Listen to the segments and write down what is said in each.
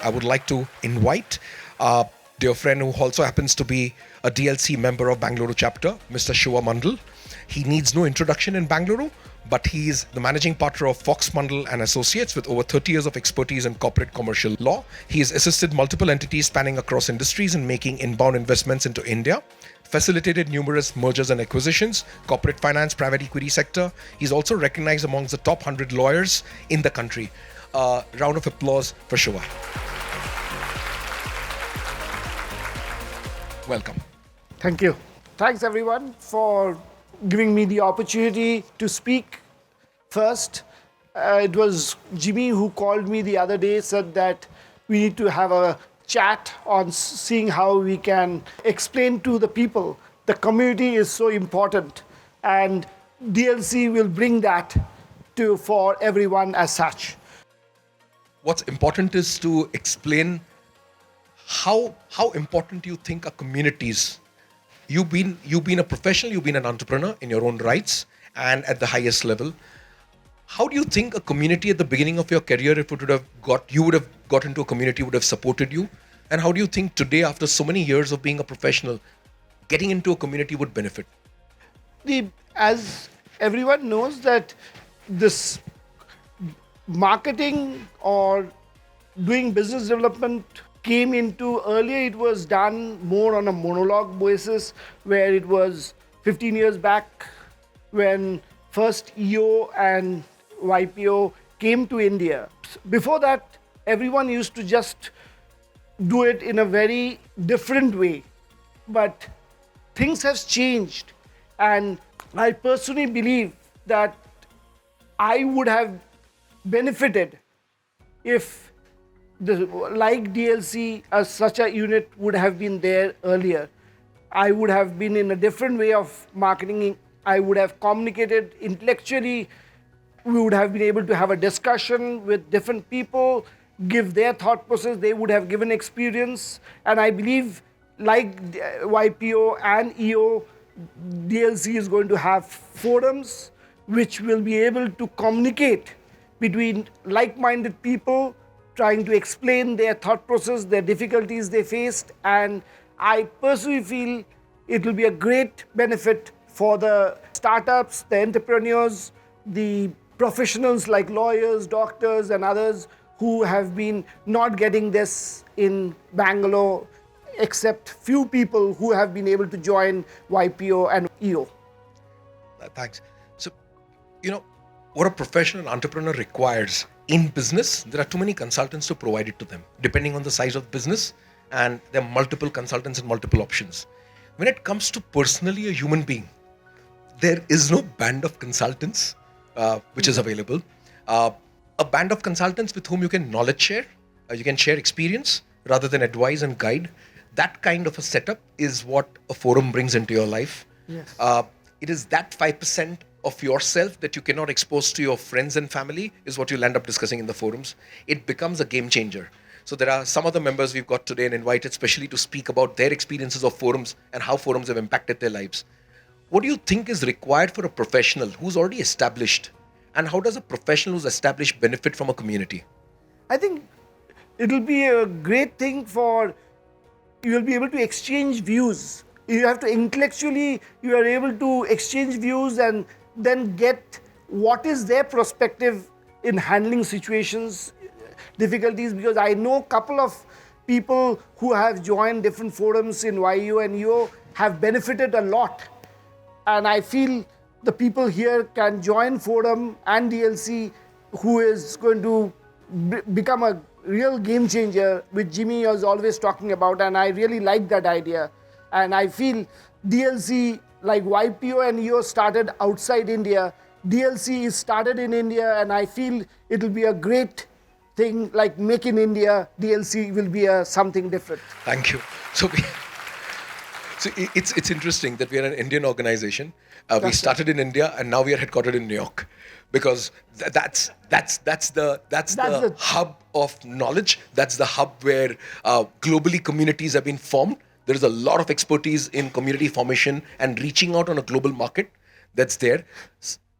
I would like to invite a dear friend who also happens to be a DLC member of Bangalore chapter, Mr. Shuva Mandal. He needs no introduction in Bangalore, but he is the managing partner of Fox Mandal and Associates with over 30 years of expertise in corporate commercial law. He has assisted multiple entities spanning across industries in making inbound investments into India, facilitated numerous mergers and acquisitions, corporate finance, private equity sector. He's also recognized amongst the top 100 lawyers in the country. Round of applause for Shuva. Welcome. Thank you. Thanks everyone for giving me the opportunity to speak first. It was Jimmy who called me the other day, said that we need to have a chat on seeing how we can explain to the people the community is so important, and DLC will bring that for everyone as such. What's important is to explain how important you think a community is. You've been a professional, you've been an entrepreneur in your own rights and at the highest level. How do you think a community at the beginning of your career, if you would have got into a community, would have supported you? And how do you think today, after so many years of being a professional, getting into a community would benefit? As everyone knows that this marketing or doing business development came into, earlier it was done more on a monologue basis, where it was 15 years back when first EO and YPO came to India. Before that, everyone used to just do it in a very different way. But things have changed, and I personally believe that I would have benefited if like DLC as such a unit would have been there earlier. I would have been in a different way of marketing. I would have communicated intellectually. We would have been able to have a discussion with different people, give their thought process. They would have given experience. And I believe like YPO and EO, DLC is going to have forums which will be able to communicate between like-minded people, trying to explain their thought process, their difficulties they faced. And I personally feel it will be a great benefit for the startups, the entrepreneurs, the professionals like lawyers, doctors, and others who have been not getting this in Bangalore, except few people who have been able to join YPO and EO. Thanks. So, what a professional entrepreneur requires in business, there are too many consultants to provide it to them, depending on the size of business, and there are multiple consultants and multiple options. When it comes to personally a human being, there is no band of consultants which is available. A band of consultants with whom you can knowledge share, you can share experience rather than advise and guide. That kind of a setup is what a forum brings into your life. Yes. It is that 5% of yourself that you cannot expose to your friends and family is what you'll end up discussing in the forums. It becomes a game changer. So there are some of the members we've got today and invited specially to speak about their experiences of forums and how forums have impacted their lives. What do you think is required for a professional who's already established? And how does a professional who's established benefit from a community? I think it will be a great thing you will be able to exchange views. You have to intellectually, you are able to exchange views and then get what is their perspective in handling situations, difficulties, because I know a couple of people who have joined different forums in YU and EO have benefited a lot. And I feel the people here can join forum and DLC, who is going to become a real game changer, which Jimmy was always talking about, and I really like that idea. And I feel DLC, like YPO and EO started outside India, DLC is started in India, and I feel it will be a great thing, like Make in India, DLC will be something different. Thank you. So it's interesting that we are an Indian organization. We started in India and now we are headquartered in New York, because that's the hub of knowledge. That's the hub where globally communities have been formed. There is a lot of expertise in community formation and reaching out on a global market that's there.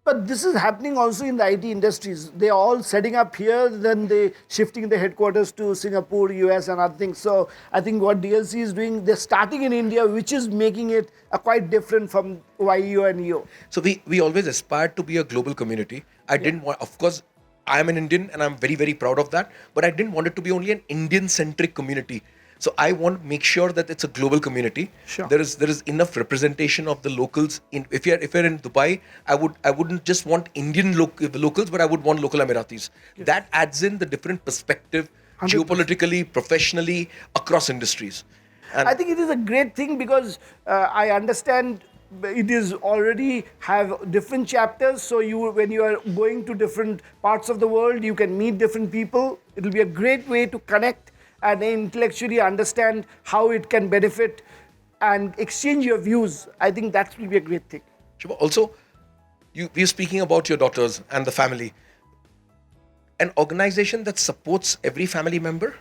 But this is happening also in the IT industries. They are all setting up here, then they shifting the headquarters to Singapore, US, and other things. So I think what DLC is doing, they're starting in India, which is making it quite different from YEO and EO. So we always aspired to be a global community. I didn't want, of course, I am an Indian and I'm very, very proud of that. But I didn't want it to be only an Indian-centric community. So I want to make sure that it's a global community. Sure. There is enough representation of the locals. If you're in Dubai, I wouldn't just want Indian locals, but I would want local Emiratis. Yes. That adds in the different perspective, 100%. geopolitically, professionally, across industries. And I think it is a great thing because I understand it is already have different chapters. So when you are going to different parts of the world, you can meet different people. It will be a great way to connect and intellectually understand how it can benefit and exchange your views. I think that will be a great thing. Shuva, also, we're speaking about your daughters and the family. An organization that supports every family member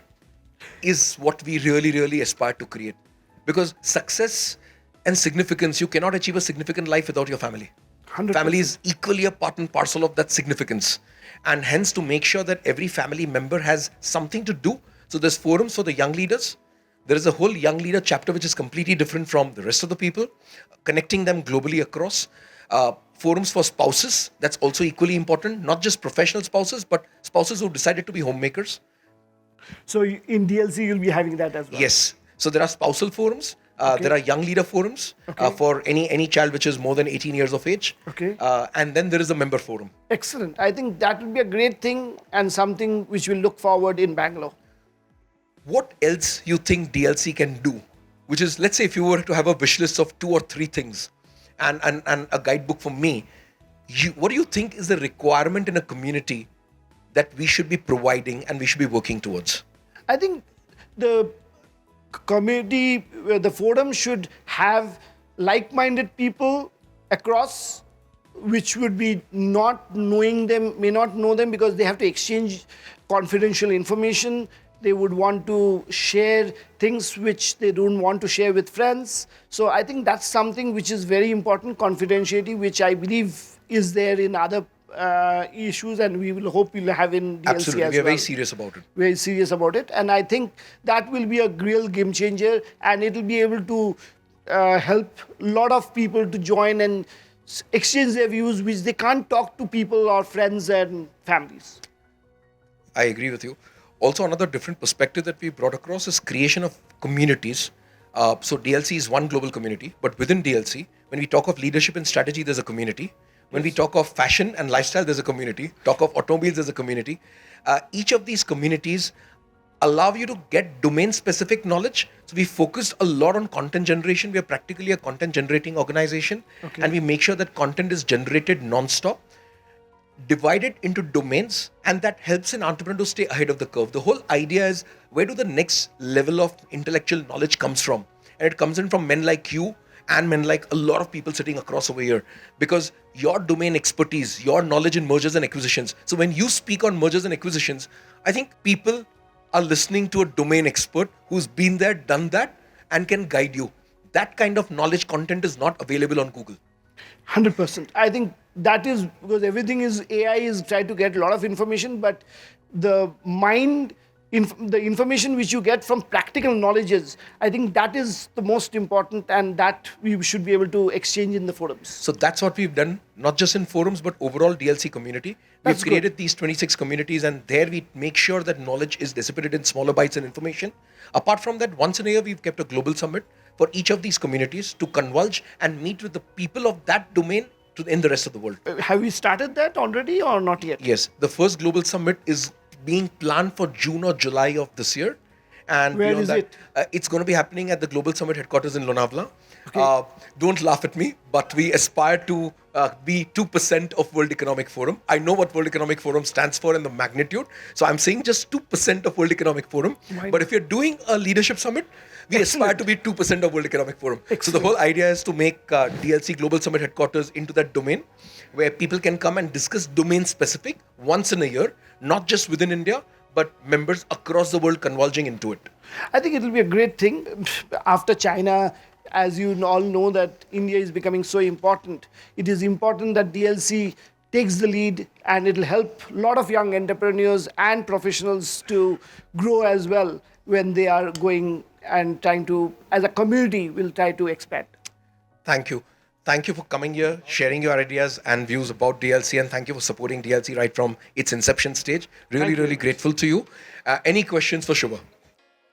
is what we really, really aspire to create. Because success and significance, you cannot achieve a significant life without your family. 100%. Family is equally a part and parcel of that significance. And hence, to make sure that every family member has something to do. So there's forums for the young leaders. There is a whole young leader chapter which is completely different from the rest of the people, connecting them globally across. Forums for spouses, that's also equally important. Not just professional spouses, but spouses who decided to be homemakers. So in DLC, you'll be having that as well. Yes. So there are spousal forums. There are young leader forums for any child which is more than 18 years of age. Okay. And then there is a member forum. Excellent. I think that will be a great thing and something which we'll look forward in Bangalore. What else you think DLC can do? Which is, let's say if you were to have a wish list of 2 or 3 things and a guidebook for me, what do you think is the requirement in a community that we should be providing and we should be working towards? I think the community, the forum should have like-minded people across, which would be not knowing them, may not know them because they have to exchange confidential information. They would want to share things which they don't want to share with friends. So I think that's something which is very important, confidentiality, which I believe is there in other issues, and we will hope we'll have in DLC Absolutely, as we are well. very serious about it. Very serious about it, and I think that will be a real game changer, and it will be able to help a lot of people to join and exchange their views, which they can't talk to people or friends and families. I agree with you. Also, another different perspective that we brought across is creation of communities. So DLC is one global community, but within DLC, when we talk of leadership and strategy, there's a community. When we talk of fashion and lifestyle, there's a community. Talk of automobiles, there's a community. Each of these communities allow you to get domain-specific knowledge. So we focused a lot on content generation. We are practically a content-generating organization. And we make sure that content is generated non-stop, divided into domains, and that helps an entrepreneur to stay ahead of the curve. The whole idea is, where do the next level of intellectual knowledge comes from? And it comes in from men like you and men like a lot of people sitting across over here, because your domain expertise, your knowledge in mergers and acquisitions. So when you speak on mergers and acquisitions, I think people are listening to a domain expert who's been there, done that, and can guide you. That kind of knowledge content is not available on Google. 100%. I think that is because everything is AI is trying to get a lot of information, but the mind, the information which you get from practical knowledges, I think that is the most important, and that we should be able to exchange in the forums. So that's what we've done, not just in forums, but overall DLC community. We've That's created good. these 26 communities, and there we make sure that knowledge is dissipated in smaller bites and information. Apart from that, once in a year, we've kept a global summit for each of these communities to converge and meet with the people of that domain in the rest of the world. Have we started that already or not yet? Yes, the first global summit is being planned for June or July of this year. And Where beyond is that, it? It's going to be happening at the Global Summit headquarters in Lonavala. Okay. Don't laugh at me, but we aspire to be 2% of World Economic Forum. I know what World Economic Forum stands for and the magnitude. So I'm saying just 2% of World Economic Forum. But if you're doing a leadership summit, we aspire to be 2% of World Economic Forum. So the whole idea is to make DLC Global Summit headquarters into that domain where people can come and discuss domain specific once in a year, not just within India, but members across the world converging into it. I think it will be a great thing after China. As you all know that India is becoming so important. It is important that DLC takes the lead, and it'll help a lot of young entrepreneurs and professionals to grow as well when they are going and trying to, as a community, will try to expand. Thank you. Thank you for coming here, sharing your ideas and views about DLC, and thank you for supporting DLC right from its inception stage. Really, really grateful to you. Any questions for Shuva?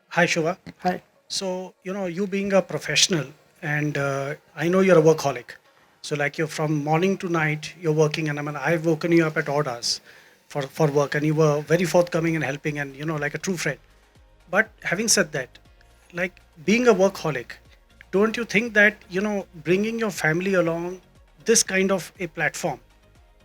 Hi, Shuva. Hi. So, you being a professional, and I know you're a workaholic. So, like you're from morning to night, you're working, and I've woken you up at odd hours for work, and you were very forthcoming and helping, and like a true friend. But having said that, like being a workaholic, don't you think that, bringing your family along this kind of a platform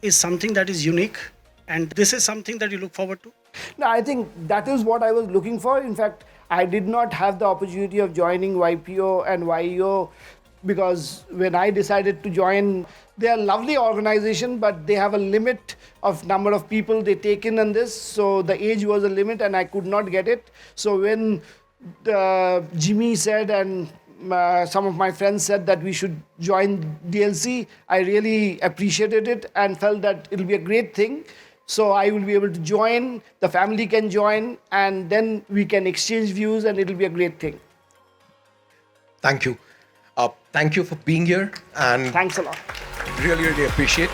is something that is unique, and this is something that you look forward to? No, I think that is what I was looking for. In fact, I did not have the opportunity of joining YPO and YEO because when I decided to join, they are a lovely organization, but they have a limit of number of people they take in this. So the age was a limit and I could not get it. So when Jimmy said and some of my friends said that we should join DLC, I really appreciated it and felt that it'll be a great thing. So I will be able to join, the family can join, and then we can exchange views and it'll be a great thing. Thank you. Thank you for being here, and Thanks a lot. really, really appreciate.